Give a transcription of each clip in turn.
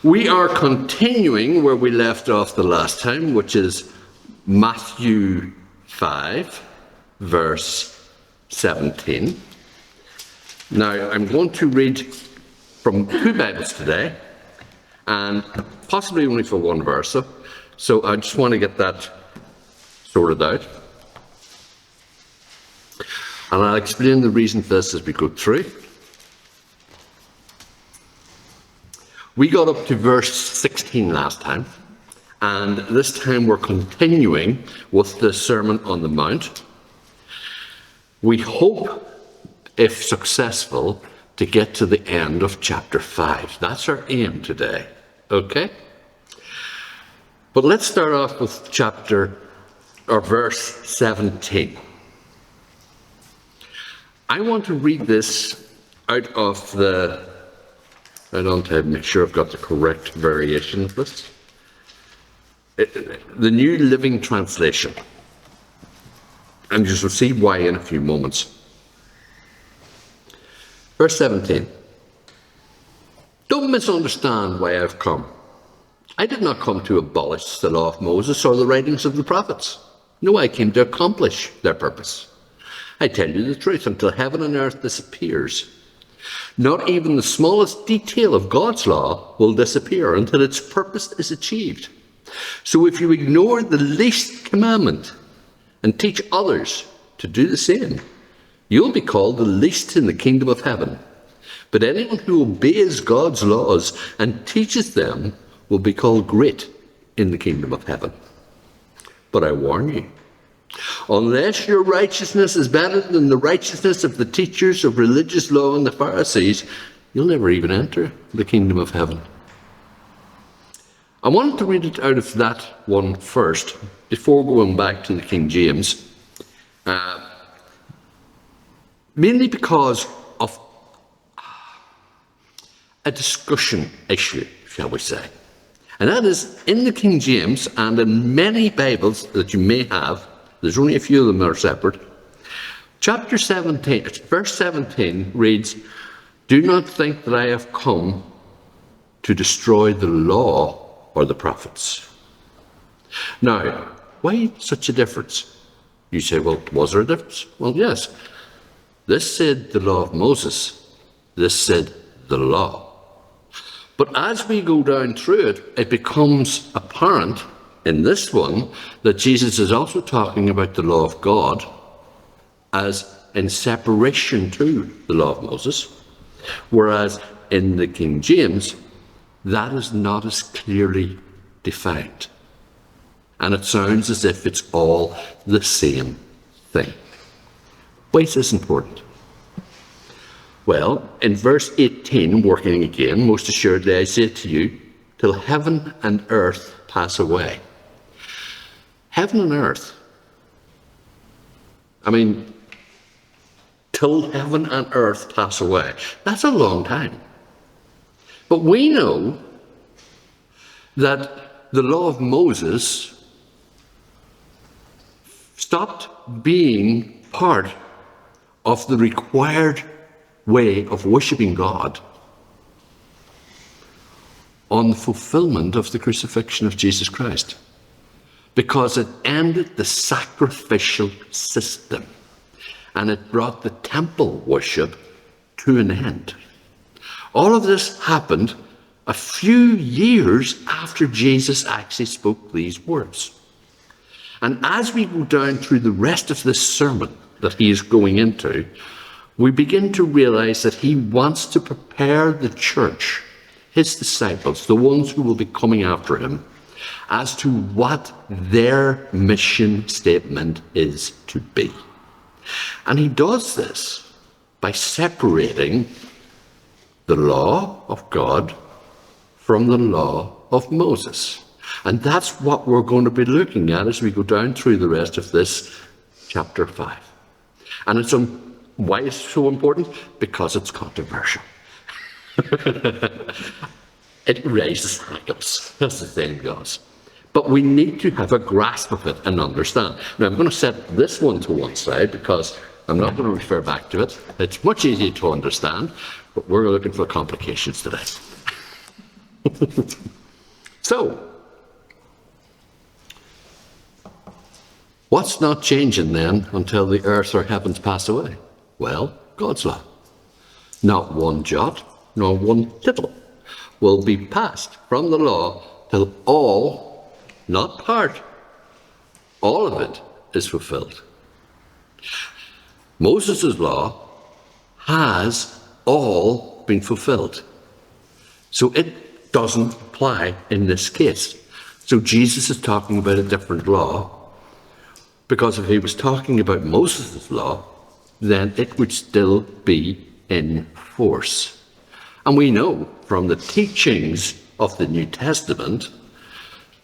We are continuing where we left off the last time, which is Matthew 5, verse 17. Now, I'm going to read from two Bibles today, and possibly only for one verse. So I just want to get that sorted out. And I'll explain the reason for this as we go through. We got up to verse 16 last time, and this time we're continuing with the Sermon on the Mount. We hope, if successful, to get to the end of chapter 5. That's our aim today, okay? But let's start off with verse 17. I want to read this out of I don't have to make sure I've got the correct variation of this. The New Living Translation. And you'll see why in a few moments. Verse 17. Don't misunderstand why I've come. I did not come to abolish the law of Moses or the writings of the prophets. No, I came to accomplish their purpose. I tell you the truth, until heaven and earth disappears, not even the smallest detail of God's law will disappear until its purpose is achieved. So if you ignore the least commandment and teach others to do the same, you'll be called the least in the kingdom of heaven. But anyone who obeys God's laws and teaches them will be called great in the kingdom of heaven. But I warn you, unless your righteousness is better than the righteousness of the teachers of religious law and the Pharisees, you'll never even enter the kingdom of heaven. I wanted to read it out of that one first, before going back to the King James, mainly because of a discussion issue, shall we say. And that is, in the King James and in many Bibles that you may have, there's only a few of them that are separate. Chapter 17, verse 17 reads, "Do not think that I have come to destroy the law or the prophets." Now, why such a difference? You say, well, was there a difference? Well, yes. This said the law of Moses. This said the law. But as we go down through it, it becomes apparent in this one that Jesus is also talking about the law of God as in separation to the law of Moses, whereas in the King James, that is not as clearly defined. And it sounds as if it's all the same thing. Why is this important? Well, in verse 18, working again, most assuredly I say to you, till heaven and earth pass away. Heaven and earth. I mean, till heaven and earth pass away. That's a long time. But we know that the law of Moses stopped being part of the required way of worshipping God on the fulfillment of the crucifixion of Jesus Christ, because it ended the sacrificial system and it brought the temple worship to an end. All of this happened a few years after Jesus actually spoke these words. And as we go down through the rest of this sermon that he is going into, we begin to realize that he wants to prepare the church, his disciples, the ones who will be coming after him, as to what their mission statement is to be. And he does this by separating the law of God from the law of Moses. And that's what we're going to be looking at as we go down through the rest of this chapter 5. And it's why it's so important? Because it's controversial. It raises hackles, as the saying goes. But we need to have a grasp of it and understand. Now, I'm going to set this one to one side because I'm not going to refer back to it. It's much easier to understand, but we're looking for complications today. So, what's not changing then until the earth or heavens pass away? Well, God's law. Not one jot, nor one tittle will be passed from the law till all, not part, all of it is fulfilled. Moses' law has all been fulfilled. So it doesn't apply in this case. So Jesus is talking about a different law, because if he was talking about Moses' law, then it would still be in force. And we know from the teachings of the New Testament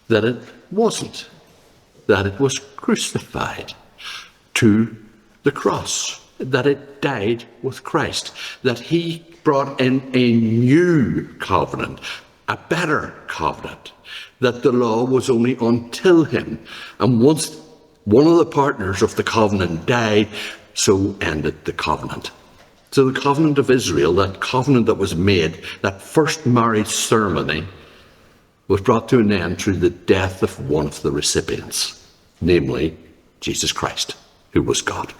that it wasn't, that it was crucified to the cross, that it died with Christ, that he brought in a new covenant, a better covenant, that the law was only until him. And once one of the partners of the covenant died, so ended the covenant. So the covenant of Israel, that covenant that was made, that first marriage ceremony, was brought to an end through the death of one of the recipients, namely Jesus Christ, who was God.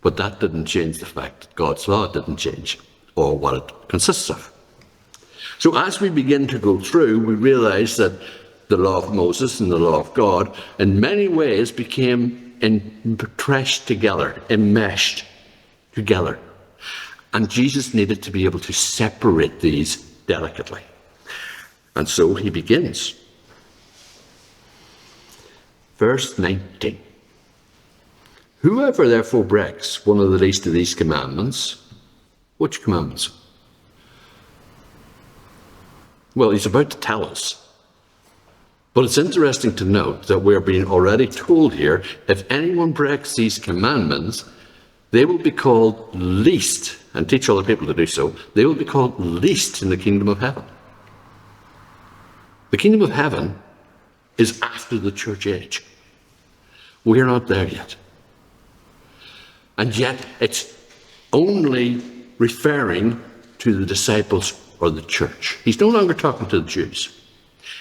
But that didn't change the fact that God's law didn't change, or what it consists of. So as we begin to go through, we realize that the law of Moses and the law of God in many ways became entrenched together, enmeshed together. And Jesus needed to be able to separate these delicately. And so he begins. Verse 19. Whoever therefore breaks one of the least of these commandments, which commandments? Well, he's about to tell us. But it's interesting to note that we're being already told here, if anyone breaks these commandments, they will be called least, and teach other people to do so, they will be called least in the kingdom of heaven. The kingdom of heaven is after the church age. We're not there yet. And yet it's only referring to the disciples or the church. He's no longer talking to the Jews.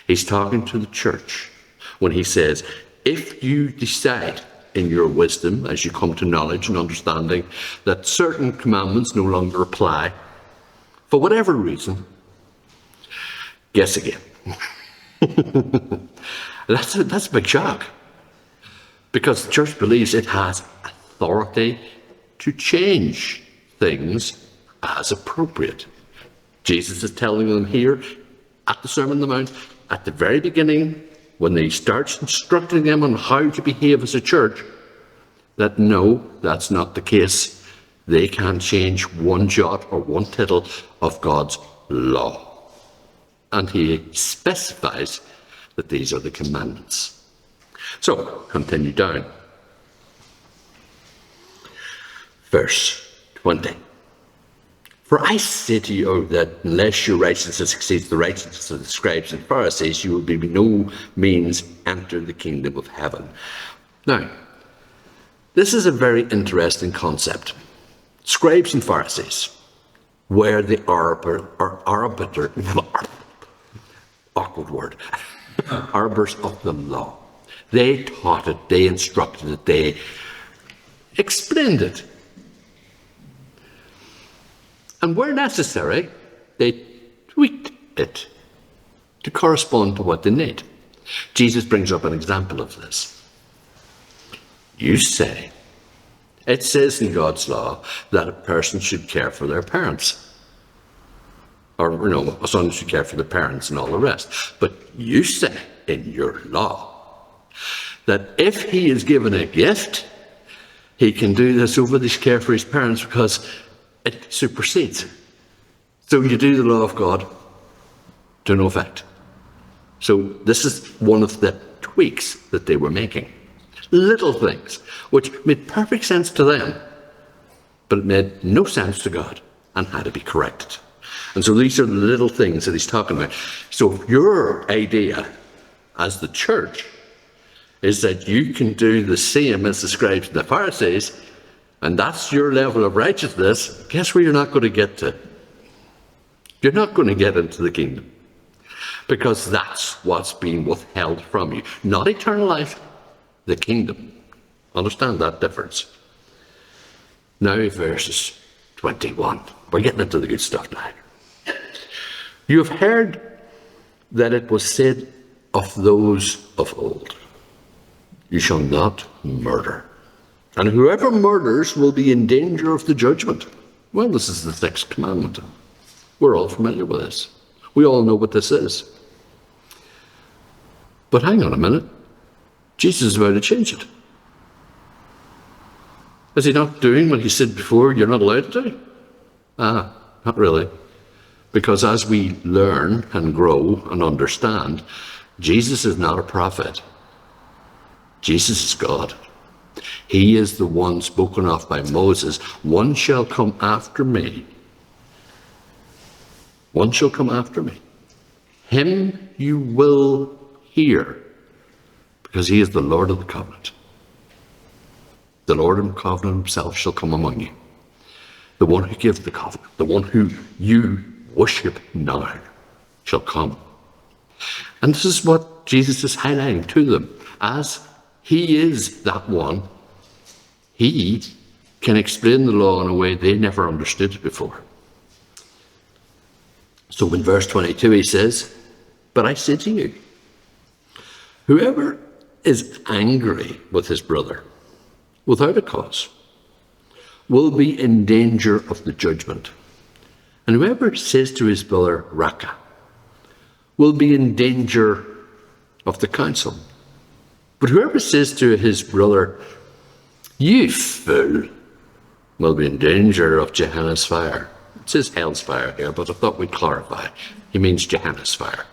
He's talking to the church when he says, if you decide in your wisdom, as you come to knowledge and understanding, that certain commandments no longer apply, for whatever reason, guess again. That's a big shock. Because the church believes it has authority to change things as appropriate. Jesus is telling them here at the Sermon on the Mount, at the very beginning, when he starts instructing them on how to behave as a church, that no, that's not the case. They can't change one jot or one tittle of God's law. And he specifies that these are the commandments. So, continue down. Verse 20. For I say to you that unless your righteousness exceeds the righteousness of the scribes and Pharisees, you will by no means enter the kingdom of heaven. Now, this is a very interesting concept. Scribes and Pharisees were the arbiter, awkward word, arbiters of the law. They taught it, they instructed it, they explained it. And where necessary, they tweaked it to correspond to what they need. Jesus brings up an example of this. You say, it says in God's law that a person should care for their parents. Or, a son should care for the parents and all the rest. But you say in your law that if he is given a gift, he can do this over this care for his parents because it supersedes. So you do the law of God to no effect. So this is one of the tweaks that they were making. Little things, which made perfect sense to them, but it made no sense to God and had to be corrected. And so these are the little things that he's talking about. So your idea as the church is that you can do the same as the scribes and the Pharisees, and that's your level of righteousness, guess where you're not going to get to? You're not going to get into the kingdom, because that's what's being withheld from you. Not eternal life, the kingdom. Understand that difference. Now verses 21. We're getting into the good stuff now. You have heard that it was said of those of old, you shall not murder. And whoever murders will be in danger of the judgment. Well, this is the sixth commandment. We're all familiar with this. We all know what this is. But hang on a minute. Jesus is about to change it. Is he not doing what he said before you're not allowed to do? Not really. Because as we learn and grow and understand, Jesus is not a prophet. Jesus is God. He is the one spoken of by Moses. One shall come after me. One shall come after me. Him you will hear, because he is the Lord of the covenant. The Lord of the covenant himself shall come among you. The one who gives the covenant, the one who you worship now, shall come. And this is what Jesus is highlighting to them. As he is that one, he can explain the law in a way they never understood it before. So in verse 22 he says, but I say to you, whoever is angry with his brother without a cause will be in danger of the judgment. And whoever says to his brother, Raca, will be in danger of the council. But whoever says to his brother, you fool, will be in danger of Gehenna's fire. It says hell's fire here, but I thought we'd clarify. He means Gehenna's fire.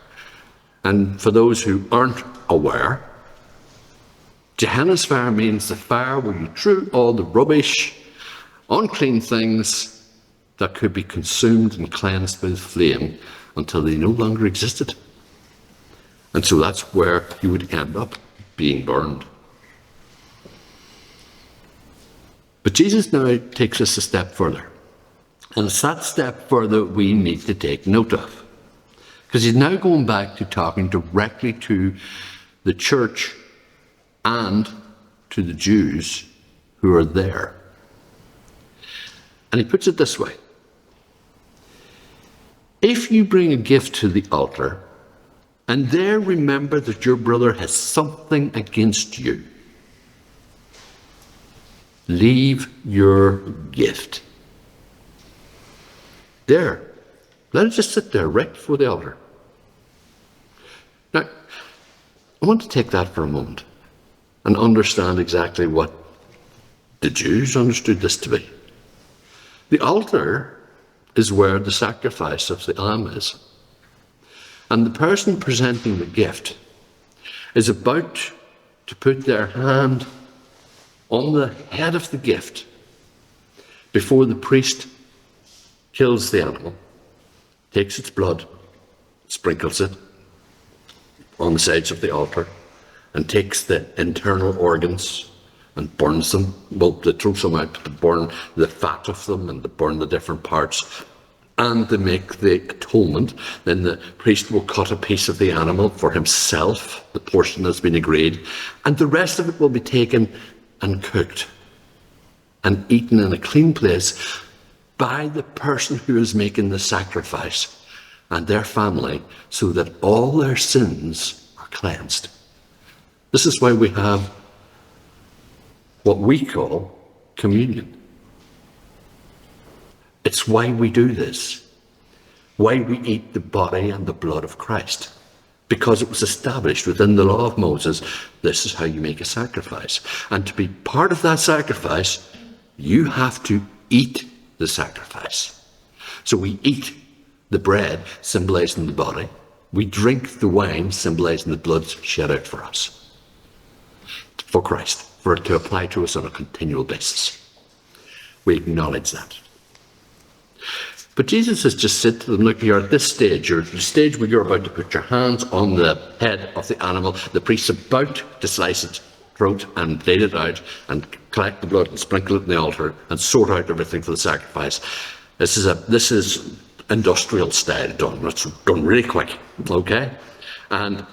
And for those who aren't aware, Gehenna's fire means the fire where you threw all the rubbish, unclean things that could be consumed and cleansed by the flame until they no longer existed. And so that's where you would end up being burned. But Jesus now takes us a step further. And it's that step further we need to take note of. Because he's now going back to talking directly to the church and to the Jews who are there. And he puts it this way. If you bring a gift to the altar, and there remember that your brother has something against you, leave your gift there. Let it just sit there right before the altar. Now, I want to take that for a moment and understand exactly what the Jews understood this to be. The altar is where the sacrifice of the lamb is. And the person presenting the gift is about to put their hand on the head of the gift before the priest kills the animal, takes its blood, sprinkles it on the sides of the altar, and takes the internal organs and burns them. Well, they throw some out, but they burn the fat of them and they burn the different parts. And they make the atonement. Then the priest will cut a piece of the animal for himself, the portion that's been agreed, and the rest of it will be taken and cooked and eaten in a clean place by the person who is making the sacrifice and their family, so that all their sins are cleansed. This is why we have what we call communion. It's why we do this, why we eat the body and the blood of Christ, because it was established within the law of Moses. This is how you make a sacrifice. And to be part of that sacrifice, you have to eat the sacrifice. So we eat the bread, symbolizing the body. We drink the wine, symbolizing the blood shed out for us, for Christ, for it to apply to us on a continual basis. We acknowledge that. But Jesus has just said to them, look, you're at this stage, you're at the stage where you're about to put your hands on the head of the animal. The priest's about to slice its throat and bleed it out and collect the blood and sprinkle it in the altar and sort out everything for the sacrifice. This is industrial style done. It's done really quick, okay? And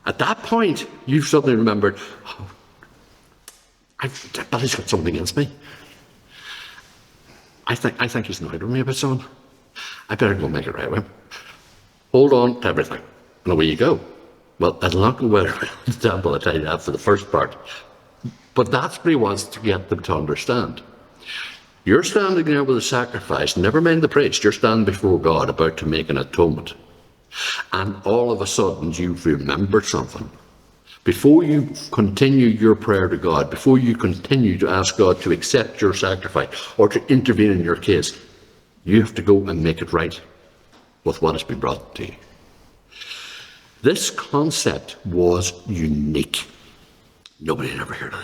at that point, you've suddenly remembered, oh, Billy's got something against me. I think he's annoyed with me about something. I better go make it right with him. Hold on to everything. And away you go. Well, it'll not go well around the temple, I tell you that for the first part. But that's what he wants to get them to understand. You're standing there with a sacrifice, never mind the priest, you're standing before God about to make an atonement. And all of a sudden you've remembered something. Before you continue your prayer to God, before you continue to ask God to accept your sacrifice or to intervene in your case, you have to go and make it right with what has been brought to you. This concept was unique. Nobody had ever heard of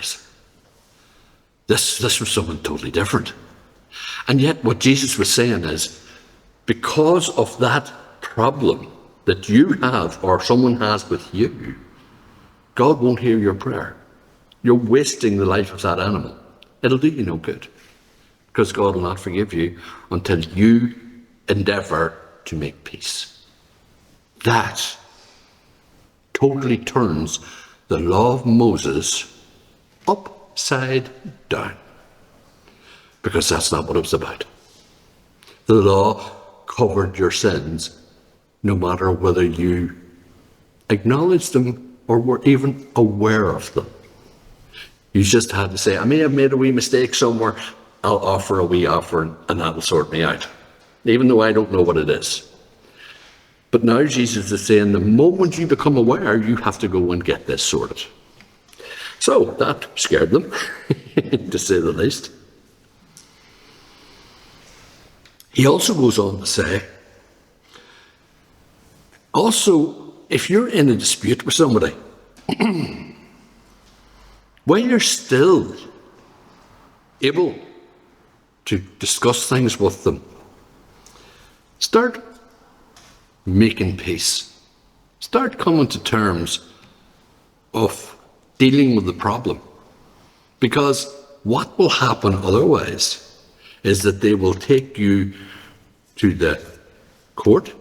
this. This was something totally different. And yet what Jesus was saying is, because of that problem that you have or someone has with you, God won't hear your prayer. You're wasting the life of that animal. It'll do you no good, because God will not forgive you until you endeavour to make peace. That totally turns the law of Moses upside down, because that's not what it was about. The law covered your sins, no matter whether you acknowledged them or were even aware of them. You just had to say, I may have made a wee mistake somewhere, I'll offer a wee offering and that'll sort me out, even though I don't know what it is. But now Jesus is saying, the moment you become aware, you have to go and get this sorted. So that scared them, to say the least. He also goes on to say, also, if you're in a dispute with somebody, while you're still able to discuss things with them, start making peace. Start coming to terms of dealing with the problem. Because what will happen otherwise is that they will take you to the court.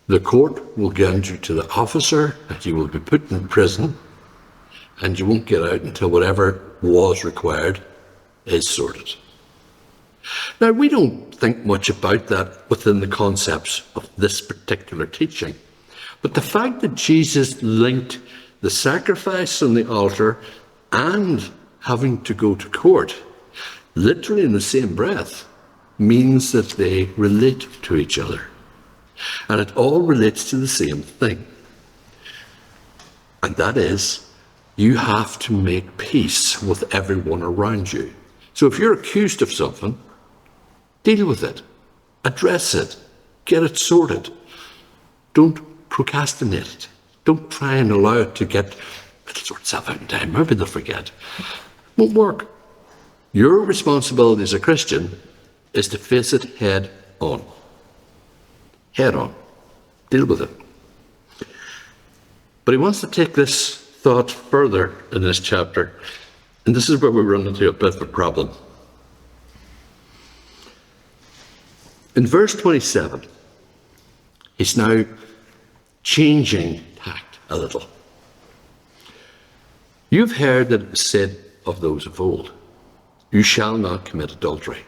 The court will get you to the officer, and you will be put in prison, and you won't get out until whatever was required is sorted. Now, we don't think much about that within the concepts of this particular teaching, but the fact that Jesus linked the sacrifice on the altar and having to go to court, literally in the same breath, means that they relate to each other. And it all relates to the same thing. And that is, you have to make peace with everyone around you. So if you're accused of something, deal with it. Address it. Get it sorted. Don't procrastinate it. Don't try and allow it to it'll sort itself out in time. Maybe they'll forget. Won't work. Your responsibility as a Christian is to face it head on. Head on. Deal with it. But he wants to take this thought further in this chapter, and this is where we run into a bit of a problem. In verse 27, he's now changing tact a little. You've heard that it was said of those of old, you shall not commit adultery.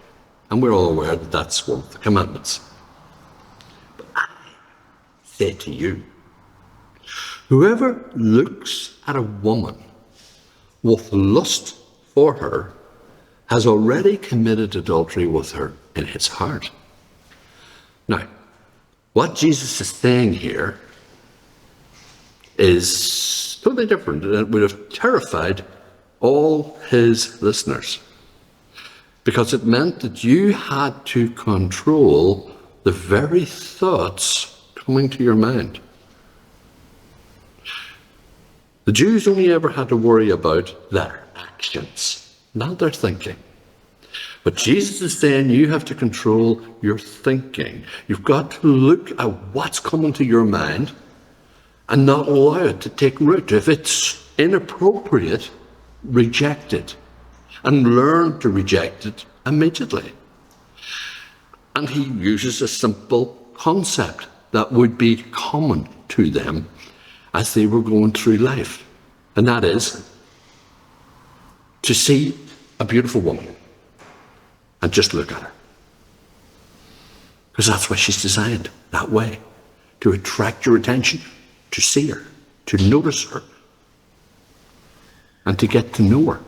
And we're all aware that that's one of the commandments. Say to you, whoever looks at a woman with lust for her has already committed adultery with her in his heart. Now, what Jesus is saying here is totally different, and it would have terrified all his listeners, because it meant that you had to control the very thoughts coming to your mind. The Jews only ever had to worry about their actions, not their thinking. But Jesus is saying you have to control your thinking. You've got to look at what's coming to your mind and not allow it to take root. If it's inappropriate, reject it and learn to reject it immediately. And he uses a simple concept that would be common to them as they were going through life. And that is to see a beautiful woman and just look at her. Because that's why she's designed that way, to attract your attention, to see her, to notice her, and to get to know her.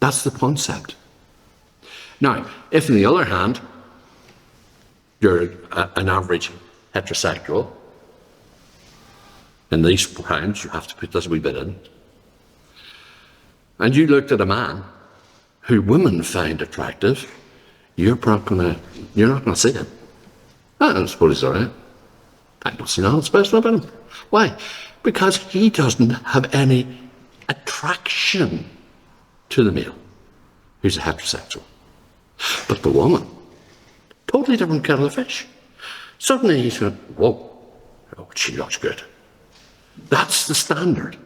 That's the concept. Now, if on the other hand, you're an average heterosexual, in these times you have to put this wee bit in, and you looked at a man who women find attractive, you're not gonna see it. I suppose he's all right. I don't see nothing special about him. Why? Because he doesn't have any attraction to the male who's a heterosexual. But the woman, totally different kettle of fish. Suddenly he said, whoa, oh, she looks good. That's the standard.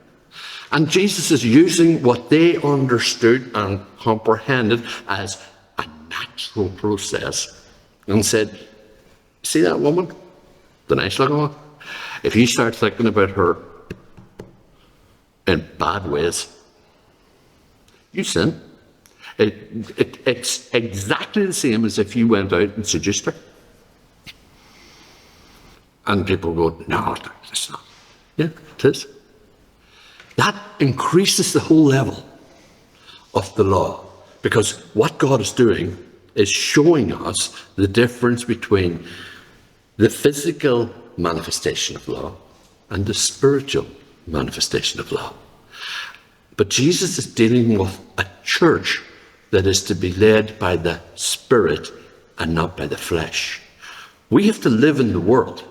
And Jesus is using what they understood and comprehended as a natural process and said, see that woman? The nice looking one? If you start thinking about her in bad ways, you sin. It's exactly the same as if you went out and seduced her. And people go, no, it's not. Yeah, it is. That increases the whole level of the law, because what God is doing is showing us the difference between the physical manifestation of law and the spiritual manifestation of law. But Jesus is dealing with a church that is to be led by the Spirit and not by the flesh. We have to live in the world,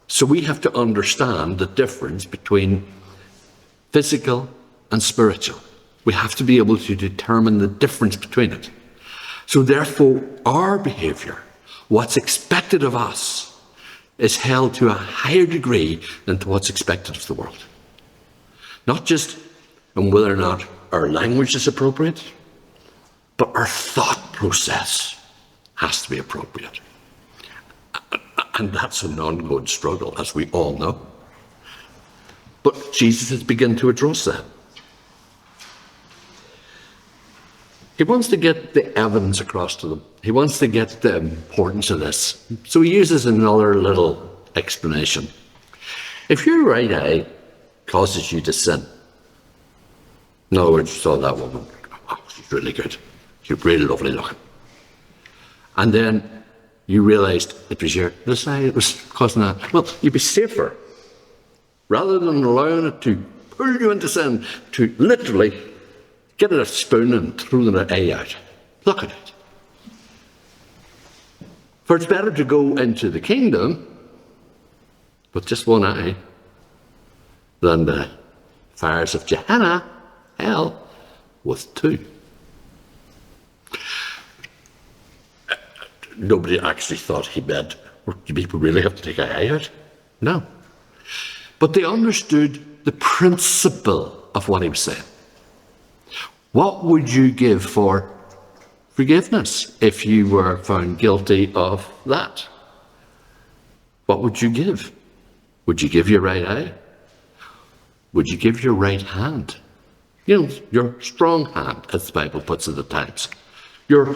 so we have to understand the difference between physical and spiritual. We have to be able to determine the difference between it. So therefore, our behaviour, what's expected of us, is held to a higher degree than to what's expected of the world. Not just in whether or not our language is appropriate, but our thought process has to be appropriate. And that's an ongoing struggle, as we all know. But Jesus has begun to address that. He wants to get the evidence across to them. He wants to get the importance of this. So he uses another little explanation. If your right eye causes you to sin, in other words, you saw that woman, oh, she's really good, she's really lovely looking. And then you realised it was your this eye that was causing that. Well, you'd be safer, rather than allowing it to pull you into sin, to literally get a spoon and throw the eye out. Look at it. For it's better to go into the kingdom with just one eye than the fires of Gehenna, hell, with two. Nobody actually thought he meant, do people really have to take an eye out? No. But they understood the principle of what he was saying. What would you give for forgiveness if you were found guilty of that? What would you give? Would you give your right eye? Would you give your right hand? You know, your strong hand, as the Bible puts it at times. Your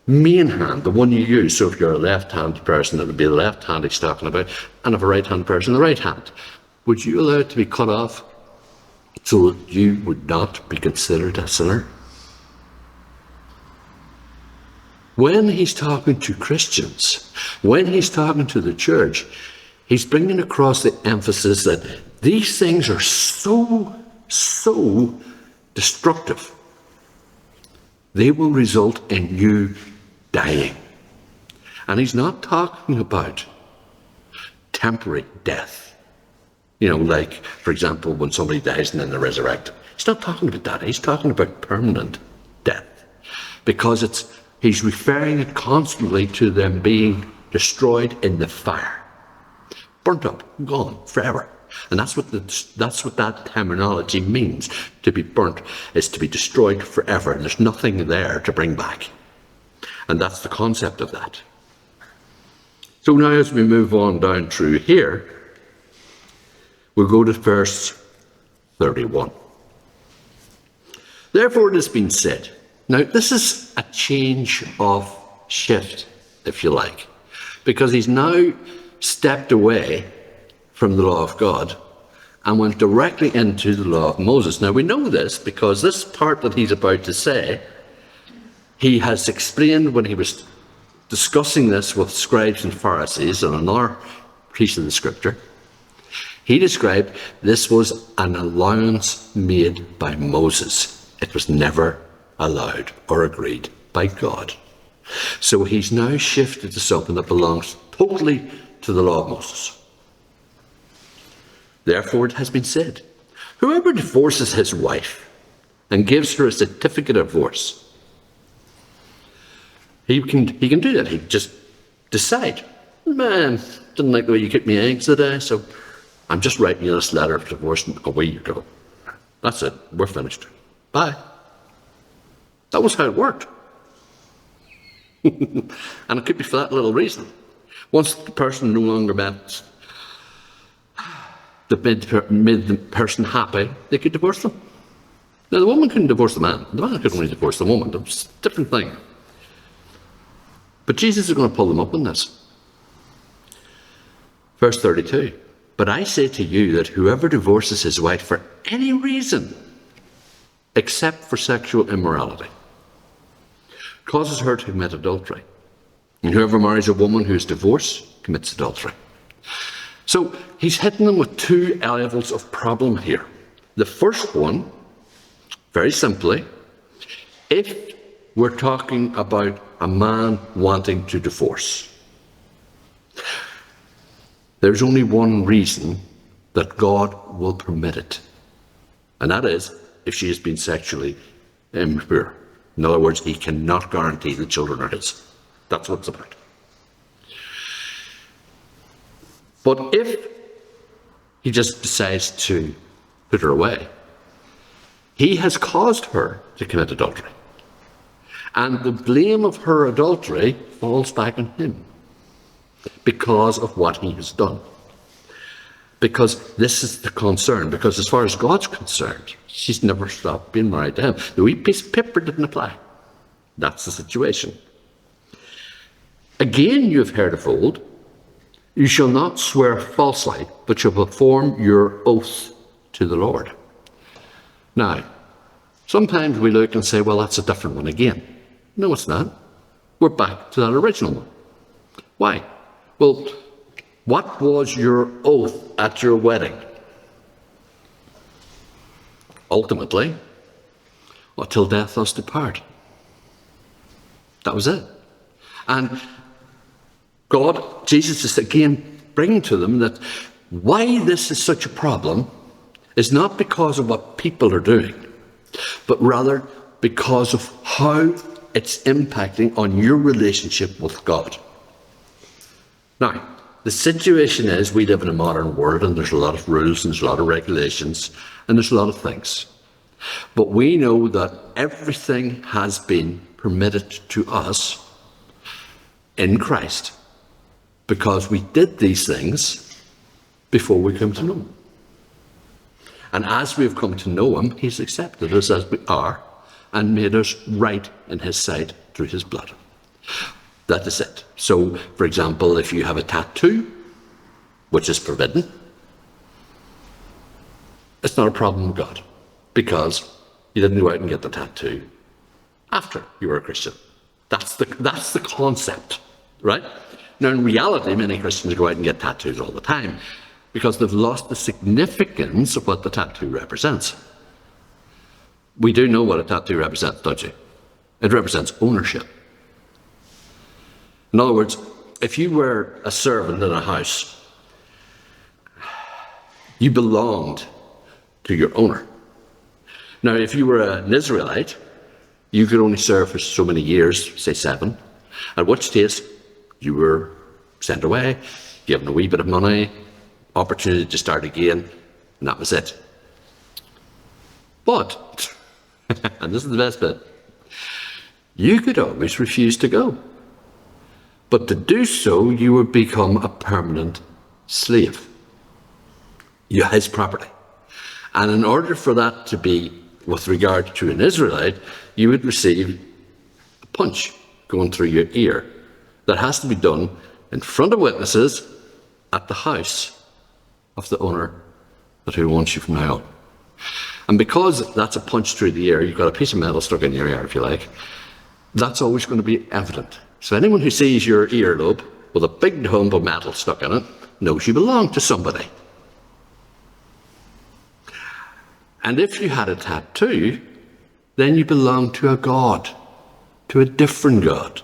main hand, the one you use. So if you're a left-handed person, it would be the left hand he's talking about, and if a right-handed person, the right hand. Would you allow it to be cut off so that you would not be considered a sinner? When he's talking to Christians, when he's talking to the church, he's bringing across the emphasis that these things are so destructive. They will result in you dying. And he's not talking about temporary death. You know, like, for example, when somebody dies and then they're resurrected. He's not talking about that. He's talking about permanent death. Because he's referring it constantly to them being destroyed in the fire. Burnt up, gone, forever. And that's what that terminology means. To be burnt is to be destroyed forever. And there's nothing there to bring back. And that's the concept of that. So now as we move on down through here, we'll go to verse 31. Therefore it has been said. Now this is a change of shift, if you like, because he's now stepped away from the law of God and went directly into the law of Moses. Now we know this because this part that he's about to say, he has explained when he was discussing this with scribes and Pharisees on another piece of the scripture. He described this was an allowance made by Moses. It was never allowed or agreed by God. So he's now shifted to something that belongs totally to the law of Moses. Therefore it has been said, whoever divorces his wife and gives her a certificate of divorce, he can do that. He can just decide, man, didn't like the way you cooked me eggs today, so I'm just writing you this letter of divorce and away you go. That's it. We're finished. Bye. That was how it worked. And it could be for that little reason. Once the person no longer made the person happy, they could divorce them. Now, the woman couldn't divorce the man. The man could only divorce the woman. It was a different thing. But Jesus is going to pull them up on this. Verse 32. But I say to you that whoever divorces his wife for any reason, except for sexual immorality, causes her to commit adultery. And whoever marries a woman who is divorced commits adultery. So he's hitting them with two levels of problem here. The first one, very simply, if we're talking about a man wanting to divorce, there's only one reason that God will permit it. And that is if she has been sexually impure. In other words, he cannot guarantee the children are his. That's what it's about. But if he just decides to put her away, he has caused her to commit adultery. And the blame of her adultery falls back on him because of what he has done. Because this is the concern. Because as far as God's concerned, she's never stopped being married to him. The wee piece of paper didn't apply. That's the situation. Again, you have heard of old, you shall not swear falsely, but shall perform your oath to the Lord. Now, sometimes we look and say, well, that's a different one again. No, it's not. We're back to that original one. Why? Well, what was your oath at your wedding? Ultimately, till death us depart. That was it. And God, Jesus is again bringing to them that why this is such a problem is not because of what people are doing, but rather because of how it's impacting on your relationship with God. Now, the situation is we live in a modern world and there's a lot of rules and there's a lot of regulations and there's a lot of things. But we know that everything has been permitted to us in Christ because we did these things before we came to know him. And as we've come to know him, he's accepted us as we are and made us right in his sight through his blood. That is it. So, for example, if you have a tattoo, which is forbidden, it's not a problem with God because you didn't go out and get the tattoo after you were a Christian. That's the concept, right? Now, in reality, many Christians go out and get tattoos all the time because they've lost the significance of what the tattoo represents. We do know what a tattoo represents, don't you? It represents ownership. In other words, if you were a servant in a house, you belonged to your owner. Now, if you were an Israelite, you could only serve for so many years, say 7, at which case you were sent away, given a wee bit of money, opportunity to start again, and that was it. But, and this is the best bit, You could always refuse to go. But to do so, you would become a permanent slave. You're his property. And in order for that to be with regard to an Israelite, you would receive a punch going through your ear. That has to be done in front of witnesses at the house of the owner that who wants you from now on. And because that's a punch through the ear, you've got a piece of metal stuck in your ear, if you like, that's always going to be evident. So anyone who sees your earlobe with a big hump of metal stuck in it knows you belong to somebody. And if you had a tattoo, then you belong to a god, to a different god,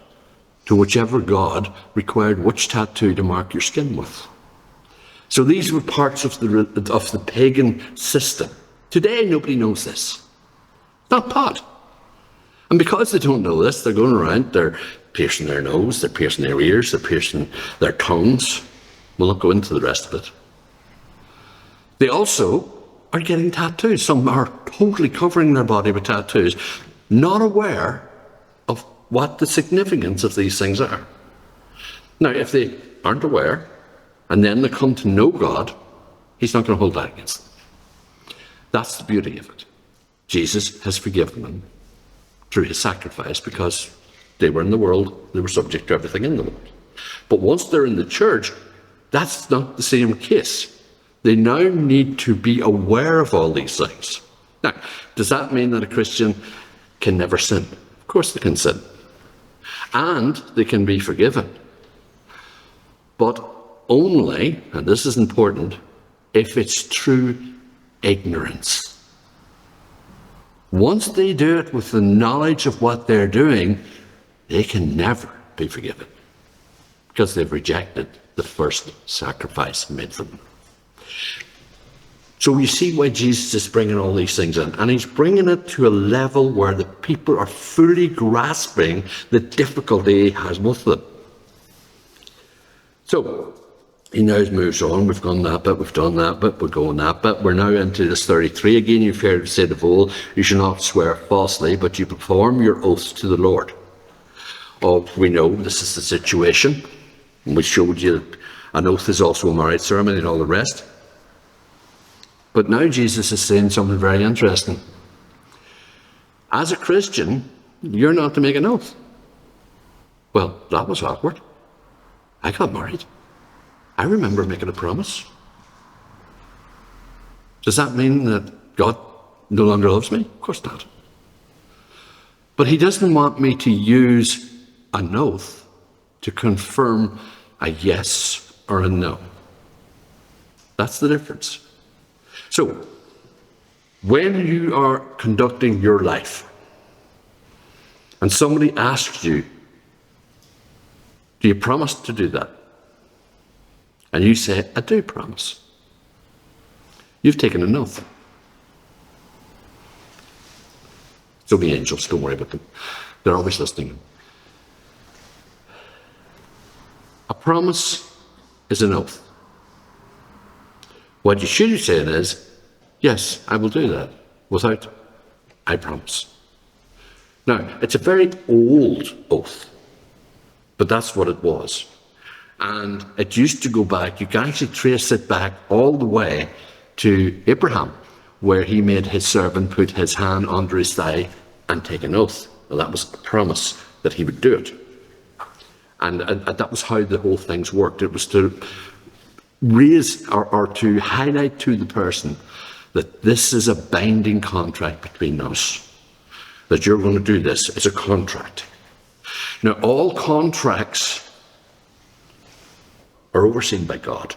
to whichever god required which tattoo to mark your skin with. So these were parts of the pagan system. Today, nobody knows this. Not taught. And because they don't know this, they're going around, they're piercing their nose, they're piercing their ears, they're piercing their tongues. We'll not go into the rest of it. They also are getting tattoos. Some are totally covering their body with tattoos, not aware of what the significance of these things are. Now, if they aren't aware, and then they come to know God, he's not going to hold that against them. That's the beauty of it. Jesus has forgiven them through his sacrifice because they were in the world, they were subject to everything in the world. But once they're in the church, that's not the same case. They now need to be aware of all these things. Now, does that mean that a Christian can never sin? Of course they can sin. And they can be forgiven. But only, and this is important, if it's true ignorance. Once they do it with the knowledge of what they're doing, they can never be forgiven because they've rejected the first sacrifice made for them. So you see why Jesus is bringing all these things in, and he's bringing it to a level where the people are fully grasping the difficulty he has with them. So he now moves on. We've gone that bit, we've done that bit, we're going that bit. We're now into this 33 again. You've heard it said of old, you shall not swear falsely, but you perform your oaths to the Lord. Oh, we know this is the situation. And we showed you an oath is also a marriage ceremony and all the rest. But now Jesus is saying something very interesting. As a Christian, you're not to make an oath. Well, that was awkward. I got married. I remember making a promise. Does that mean that God no longer loves me? Of course not. But he doesn't want me to use an oath to confirm a yes or a no. That's the difference. So, when you are conducting your life and somebody asks you, do you promise to do that? And you say, I do promise. You've taken an oath. So the angels, don't worry about them. They're always listening. A promise is an oath. What you should be saying is, yes, I will do that, without, I promise. Now, it's a very old oath, but that's what it was. And it used to go back, you can actually trace it back all the way to Abraham, where he made his servant put his hand under his thigh and take an oath. Well, that was a promise that he would do it. And that was how the whole things worked. It was to raise or to highlight to the person that this is a binding contract between us, that you're going to do this. It's a contract. Now, all contracts are overseen by God.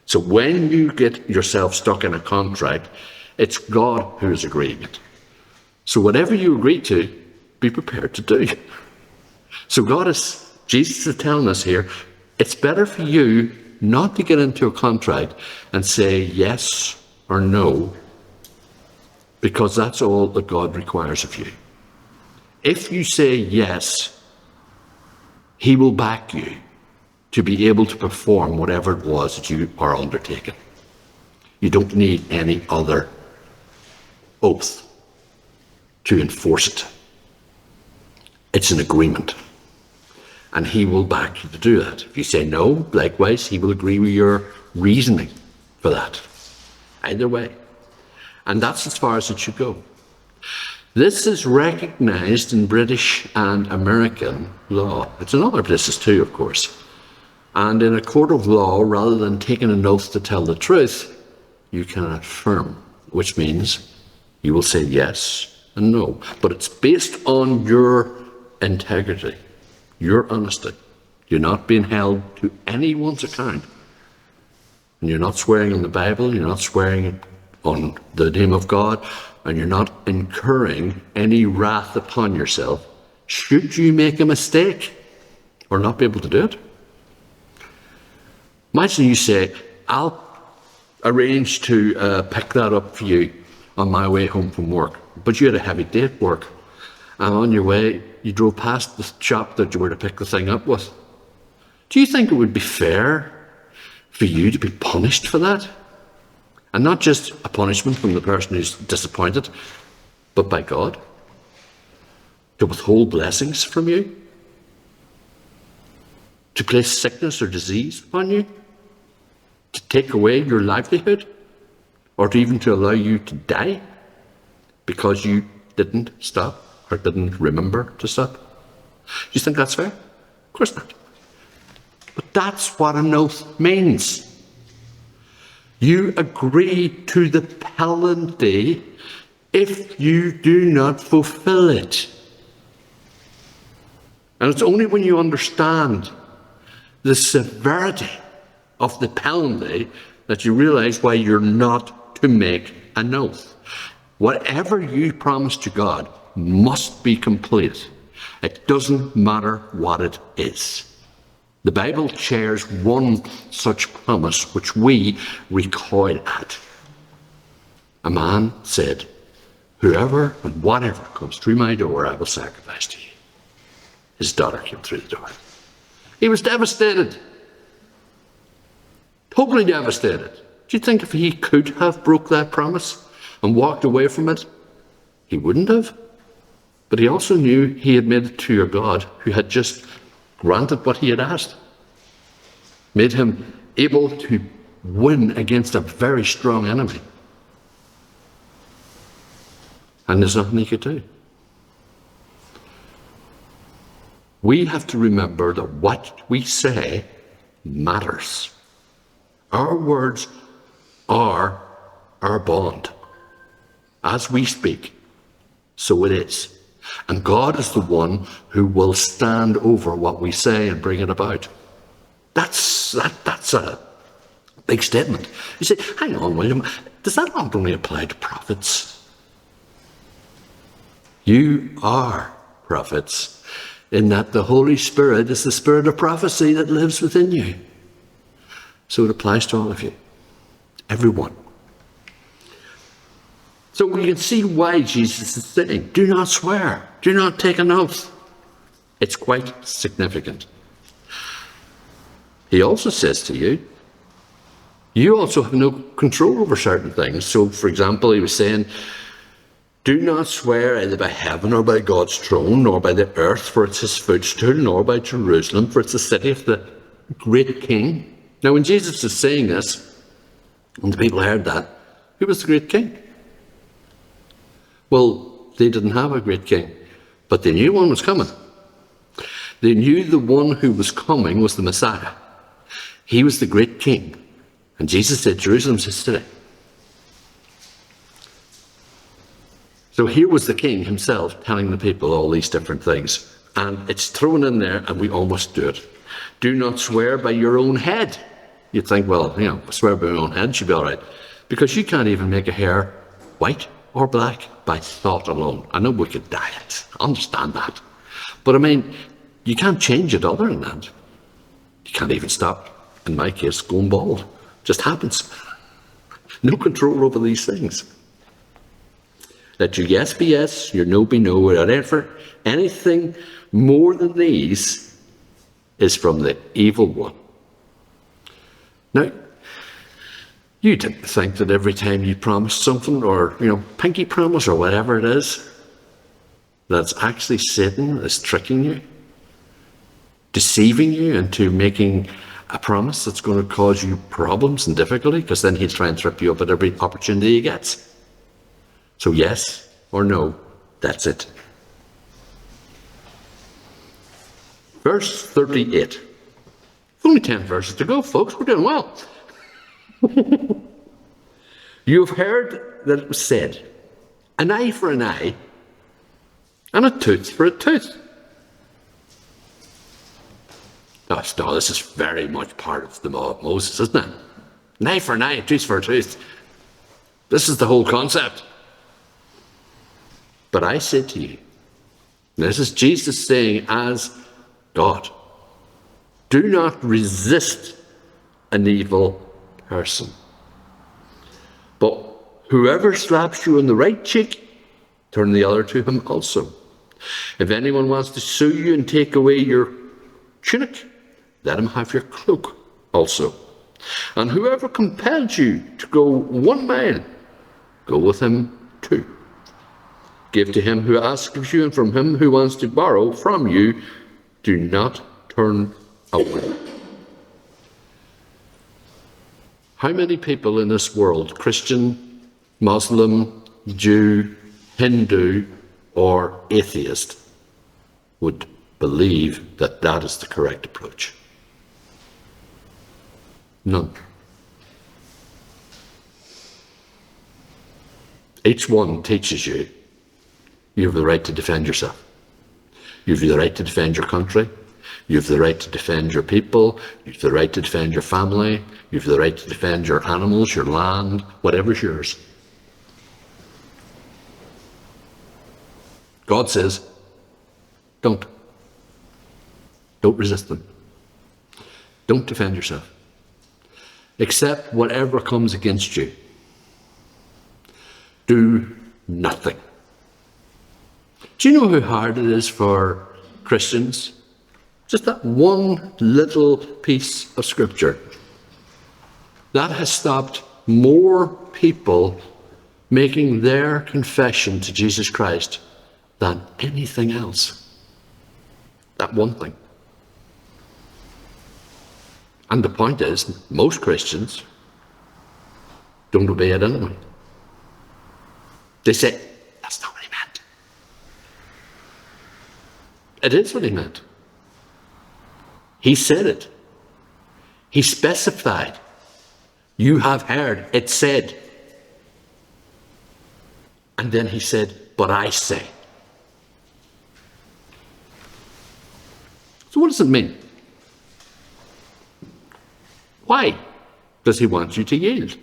So when you get yourself stuck in a contract, it's God who is agreeing it. So whatever you agree to, be prepared to do. So Jesus is telling us here, it's better for you not to get into a contract and say yes or no, because that's all that God requires of you. If you say yes, he will back you to be able to perform whatever it was that you are undertaking. You don't need any other oath to enforce it. It's an agreement. And he will back you to do that. If you say no, likewise, he will agree with your reasoning for that. Either way. And that's as far as it should go. This is recognised in British and American law. It's in other places too, of course. And in a court of law, rather than taking an oath to tell the truth, you can affirm, which means you will say yes and no. But it's based on your integrity, your honesty. You're not being held to anyone's account. And you're not swearing on the Bible, you're not swearing on the name of God, and you're not incurring any wrath upon yourself should you make a mistake or not be able to do it. Imagine you say, I'll arrange to pick that up for you on my way home from work, but you had a heavy day at work, and on your way you drove past the shop that you were to pick the thing up with. Do you think it would be fair for you to be punished for that? And not just a punishment from the person who's disappointed, but by God? To withhold blessings from you? To place sickness or disease upon you? To take away your livelihood? Or to even to allow you to die because you didn't stop or didn't remember to stop? Do you think that's fair? Of course not. But that's what an oath means. You agree to the penalty if you do not fulfill it. And it's only when you understand the severity of the penalty that you realize why you're not to make an oath. Whatever you promise to God must be complete. It doesn't matter what it is. The Bible shares one such promise which we recoil at. A man said, whoever and whatever comes through my door, I will sacrifice to you. His daughter came through the door. He was devastated. Totally devastated. Do you think if he could have broke that promise and walked away from it, he wouldn't have? But he also knew he had made it to a God who had just granted what he had asked, made him able to win against a very strong enemy. And there's nothing he could do. We have to remember that what we say matters. Our words are our bond. As we speak, so it is. And God is the one who will stand over what we say and bring it about. That's a big statement. You say, hang on, William, does that not only apply to prophets? You are prophets, in that the Holy Spirit is the spirit of prophecy that lives within you. So it applies to all of you, everyone. So we can see why Jesus is saying, do not swear, do not take an oath. It's quite significant. He also says to you, you also have no control over certain things. So, for example, he was saying, do not swear either by heaven or by God's throne, nor by the earth, for it's his footstool, nor by Jerusalem, for it's the city of the great king. Now, when Jesus is saying this, and the people heard that, who was the great king? Well, they didn't have a great king, but they knew one was coming. They knew the one who was coming was the Messiah. He was the great king. And Jesus said, Jerusalem's his city. So here was the king himself telling the people all these different things. And it's thrown in there and we almost do it. Do not swear by your own head. You'd think, well, swear by your own head should be all right. Because you can't even make a hair white or black by thought alone. I know we could diet, I understand that. But I mean, you can't change it other than that. You can't even stop, in my case, going bald. Just happens. No control over these things. Let your yes be yes, your no be no, whatever. Anything more than these is from the evil one. Now, you didn't think that every time you promised something, or, pinky promise, or whatever it is, That's actually Satan is tricking you, deceiving you into making a promise that's going to cause you problems and difficulty, because then he'll try and trip you up at every opportunity he gets. So yes or no, that's it. Verse 38. Only 10 verses to go, folks. We're doing well. You have heard that it was said, an eye for an eye, and a tooth for a tooth. No, this is very much part of the law of Moses, isn't it? An eye for an eye, a tooth for a tooth. This is the whole concept. But I say to you, this is Jesus saying as God, do not resist an evil person. But whoever slaps you on the right cheek, turn the other to him also. If anyone wants to sue you and take away your tunic, let him have your cloak also. And whoever compels you to go 1 mile, go with him 2. Give to him who asks of you, and from him who wants to borrow from you, do not turn away. How many people in this world, Christian, Muslim, Jew, Hindu, or atheist, would believe that that is the correct approach? None. Each one teaches you you have the right to defend yourself. You have the right to defend your country. You have the right to defend your people. You have the right to defend your family. You have the right to defend your animals, your land, whatever's yours. God says, don't. Don't resist them. Don't defend yourself. Accept whatever comes against you. Do nothing. Do you know how hard it is for Christians? Just that one little piece of scripture. That has stopped more people making their confession to Jesus Christ than anything else. That one thing. And the point is, most Christians don't obey it anyway. They say, that's not what he meant. It is what he meant. He said it. He specified. You have heard it said. And then he said, but I say. So what does it mean? Why does he want you to yield?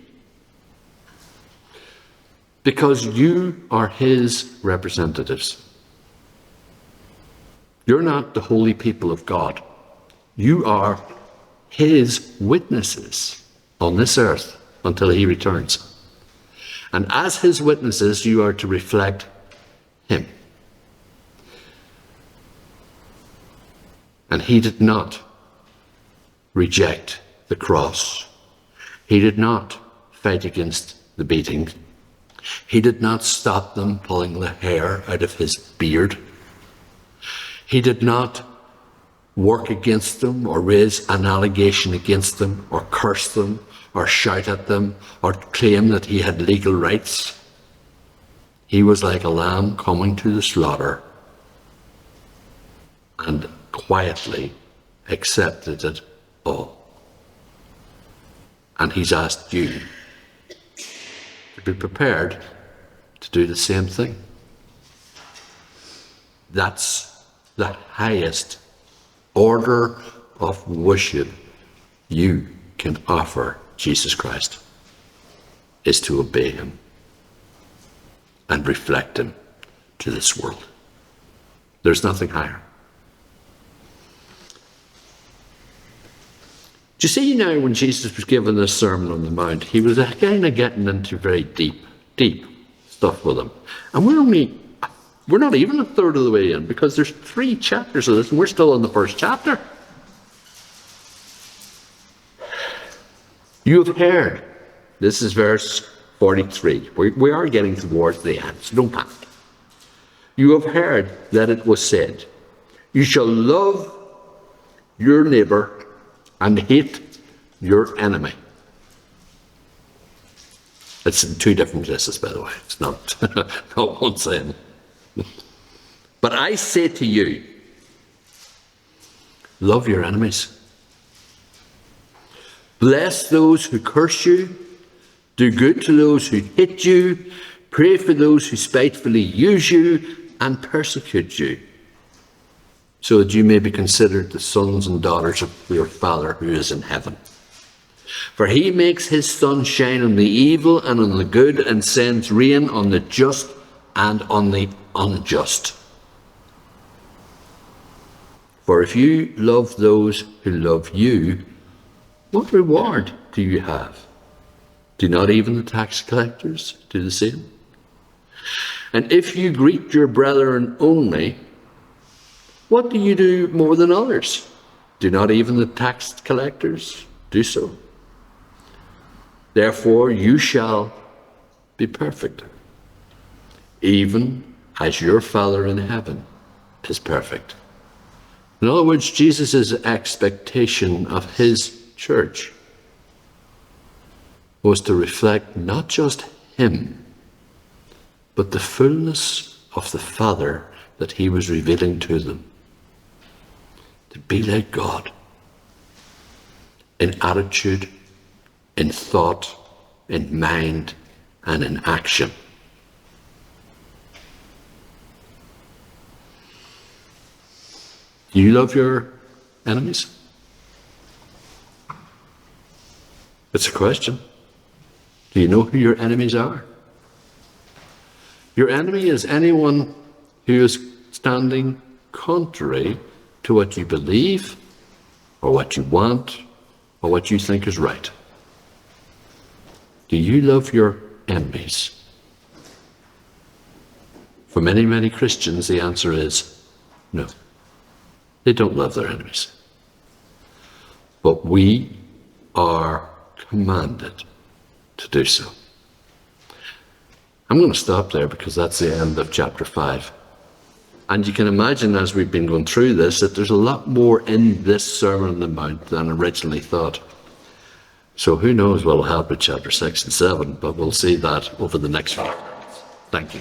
Because you are his representatives. You're not the holy people of God. You are his witnesses on this earth until he returns. And as his witnesses, you are to reflect him. And he did not reject the cross. He did not fight against the beating. He did not stop them pulling the hair out of his beard. He did not work against them or raise an allegation against them or curse them or shout at them or claim that he had legal rights. He was like a lamb coming to the slaughter and quietly accepted it all. And he's asked you to be prepared to do the same thing. That's the highest order of worship you can offer Jesus Christ, is to obey him and reflect him to this world. There's nothing higher. Do you see now when Jesus was given this Sermon on the Mount, he was kind of getting into very deep stuff with them. And we're not even a third of the way in, because there's 3 chapters of this and we're still in the first chapter. You have heard. This is verse 43. We are getting towards the end, so don't panic. You have heard that it was said, you shall love your neighbour and hate your enemy. It's in two different places, by the way. It's not, not one saying. But I say to you, love your enemies. Bless those who curse you. Do good to those who hate you. Pray for those who spitefully use you and persecute you, so that you may be considered the sons and daughters of your Father who is in heaven. For he makes his sun shine on the evil and on the good, and sends rain on the just and on the unjust. For if you love those who love you, what reward do you have? Do not even the tax collectors do the same? And if you greet your brethren only, what do you do more than others? Do not even the tax collectors do so? Therefore you shall be perfect, even as your Father in heaven is perfect. In other words, Jesus' expectation of his church was to reflect not just him, but the fullness of the Father that he was revealing to them. To be like God in attitude, in thought, in mind, and in action. Do you love your enemies? It's a question. Do you know who your enemies are? Your enemy is anyone who is standing contrary to what you believe, or what you want, or what you think is right. Do you love your enemies? For many, many Christians, the answer is no. They don't love their enemies. But we are commanded to do so. I'm going to stop there because that's the end of chapter 5. And you can imagine, as we've been going through this, that there's a lot more in this Sermon on the Mount than originally thought. So who knows what will happen with chapter 6 and 7, but we'll see that over the next few minutes. Thank you.